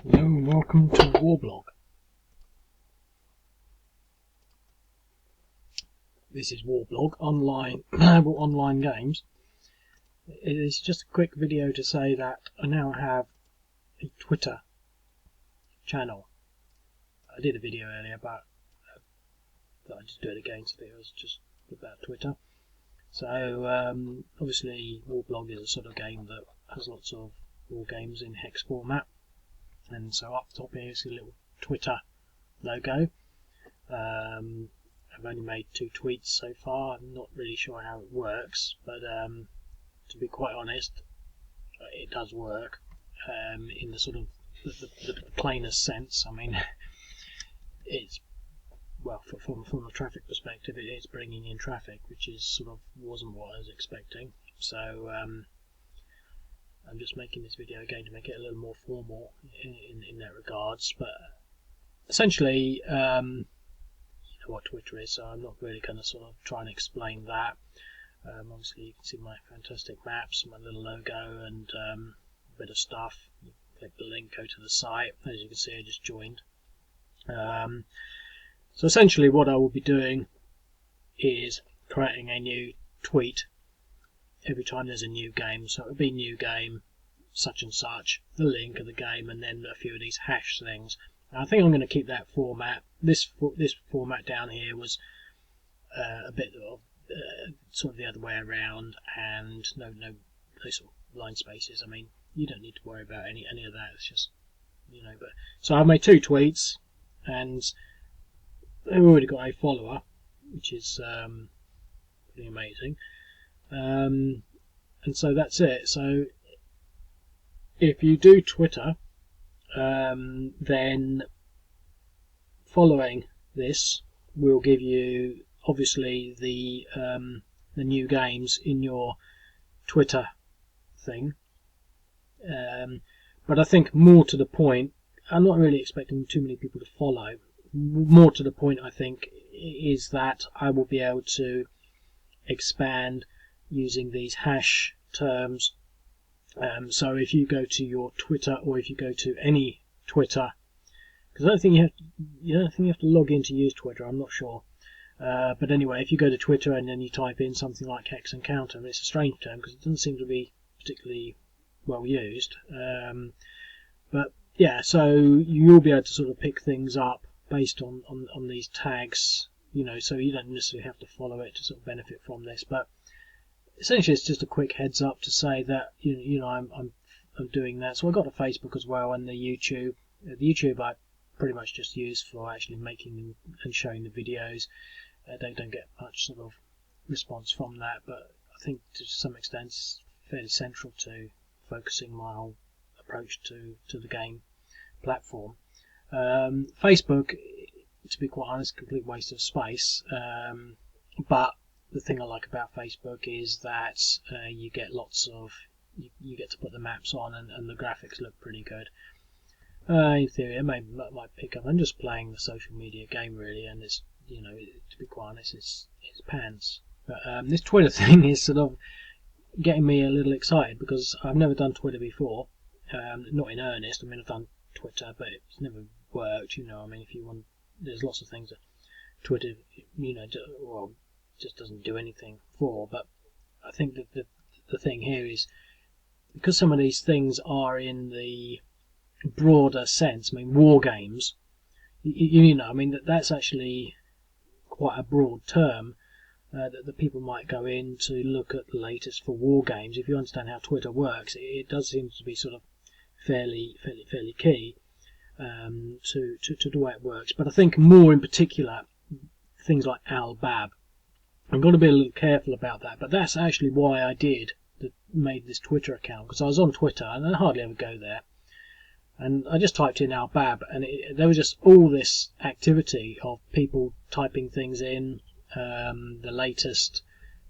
Hello and welcome to Warblog. This is Warblog, playable online games. It is just a quick video to say that I now have a Twitter channel. I did a video earlier about that. I just do it again, so it was just about Twitter. So obviously Warblog is a sort of game that has lots of war games in hex format. And so up top here is a little Twitter logo. I've only made 2 tweets so far. I'm not really sure how it works, but to be quite honest, it does work in the sort of the plainest sense. I mean, it's well from a traffic perspective, it is bringing in traffic, which is sort of wasn't what I was expecting. So I'm just making this video again to make it a little more formal in that regards. But essentially, you know what Twitter is, so I'm not really going to sort of try and explain that. Obviously, you can see my fantastic maps, my little logo, and a bit of stuff. You click the link, go to the site. As you can see, I just joined. So essentially, what I will be doing is creating a new tweet every time there's a new game. So it'll be new game, such and such, the link of the game, and then a few of these hash things. I think I'm going to keep that format. This format down here was a bit of sort of the other way around, and no sort of line spaces. I mean, you don't need to worry about any of that. It's just, you know. But so I've made 2 tweets, and they've already got a follower, which is pretty amazing. And so that's it. So if you do Twitter, then following this will give you obviously the new games in your Twitter thing. But I think more to the point, I'm not really expecting too many people to follow. More to the point, I think, is that I will be able to expand using these hash terms. So if you go to your Twitter, or if you go to any Twitter, because I don't think you have to log in to use Twitter. I'm not sure, but anyway, if you go to Twitter and then you type in something like hex encounter, and it's a strange term because it doesn't seem to be particularly well used. But yeah, so you'll be able to sort of pick things up based on these tags. You know, so you don't necessarily have to follow it to sort of benefit from this, but essentially it's just a quick heads up to say that you know I'm doing that. So I got a Facebook as well, and the YouTube. The YouTube I pretty much just use for actually making and showing the videos. They don't get much sort of response from that, but I think to some extent it's fairly central to focusing my whole approach to the game platform. Facebook, to be quite honest, complete waste of space. But the thing I like about Facebook is that you get lots of you get to put the maps on, and the graphics look pretty good. In theory, it might pick up. I'm just playing the social media game really, and it's, you know, to be quite honest, it's pants. But this Twitter thing is sort of getting me a little excited because I've never done Twitter before, not in earnest. I mean, I've done Twitter, but it's never worked. You know, I mean, if you want, there's lots of things that Twitter, you know, just doesn't do anything for. But I think that the thing here is because some of these things are in the broader sense. I mean, war games. You know, I mean that's actually quite a broad term that people might go in to look at the latest for war games. If you understand how Twitter works, it does seem to be sort of fairly key to the way it works. But I think more in particular things like Al-Bab. I'm going to be a little careful about that. But that's actually why I made this Twitter account, because I was on Twitter and I hardly ever go there. And I just typed in Al-Bab, and there was just all this activity of people typing things in, the latest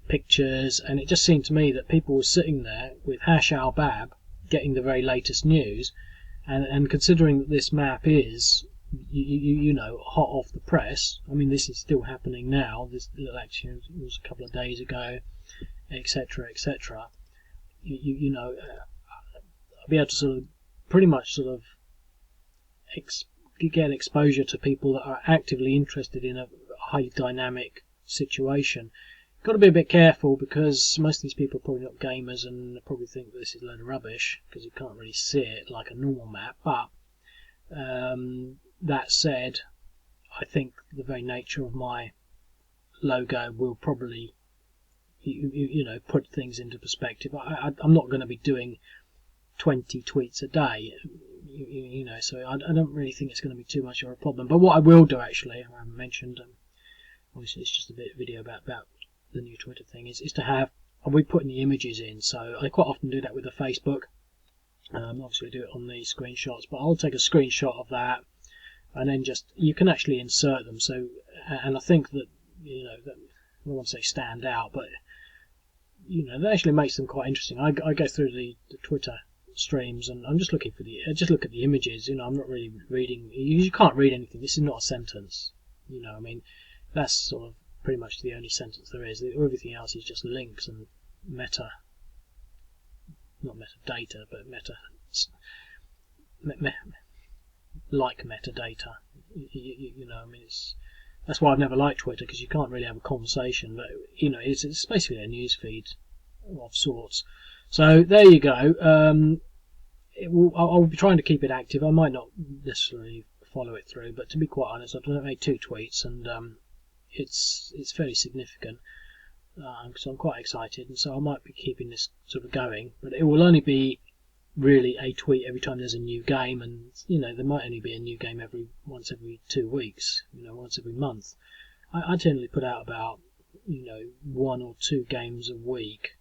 pictures, and it just seemed to me that people were sitting there with hash Al-Bab, getting the very latest news, and considering that this map is, you know, hot off the press. I mean, this is still happening now. This little action was a couple of days ago, etc., etc. You know, I'll be able to sort of pretty much sort of get exposure to people that are actively interested in a highly dynamic situation. Got to be a bit careful, because most of these people are probably not gamers and probably think this is a load of rubbish because you can't really see it like a normal map. But that said, I think the very nature of my logo will probably put things into perspective. I'm not going to be doing 20 tweets a day, so I don't really think it's going to be too much of a problem. But what I will do, actually, I haven't mentioned, obviously it's just a video about the new Twitter thing, is to have, I'll be putting the images in. So I quite often do that with the Facebook. Obviously I do it on the screenshots, but I'll take a screenshot of that, and then you can actually insert them. So, and I think that, that, I don't want to say stand out, but that actually makes them quite interesting. I go through the Twitter streams, and I'm just looking for just look at the images. I'm not really reading. You can't read anything. This is not a sentence. I mean, that's sort of pretty much the only sentence there is. Everything else is just links and not metadata, but like metadata. I mean, that's why I've never liked Twitter, because you can't really have a conversation. But it's basically a news feed of sorts. So there you go. I'll be trying to keep it active. I might not necessarily follow it through, but to be quite honest, I've made 2 tweets, and it's fairly significant. So I'm quite excited, and so I might be keeping this sort of going. But it will only be really a tweet every time there's a new game, and there might only be a new game once every 2 weeks, once every month. I generally put out about 1 or 2 games a week.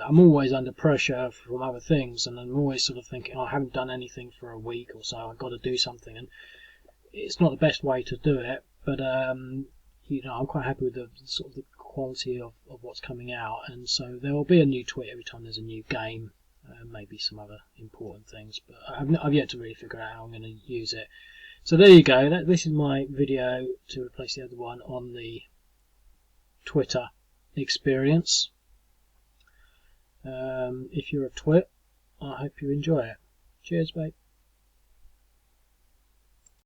I'm always under pressure from other things, and I'm always sort of thinking, I haven't done anything for a week or so, I've got to do something, and it's not the best way to do it, but I'm quite happy with the sort of the quality of what's coming out, and so there will be a new tweet every time there's a new game. Maybe some other important things, but I've yet to really figure out how I'm going to use it. So there you go. This is my video to replace the other one on the Twitter experience. If you're a twit, I hope you enjoy it. Cheers, mate.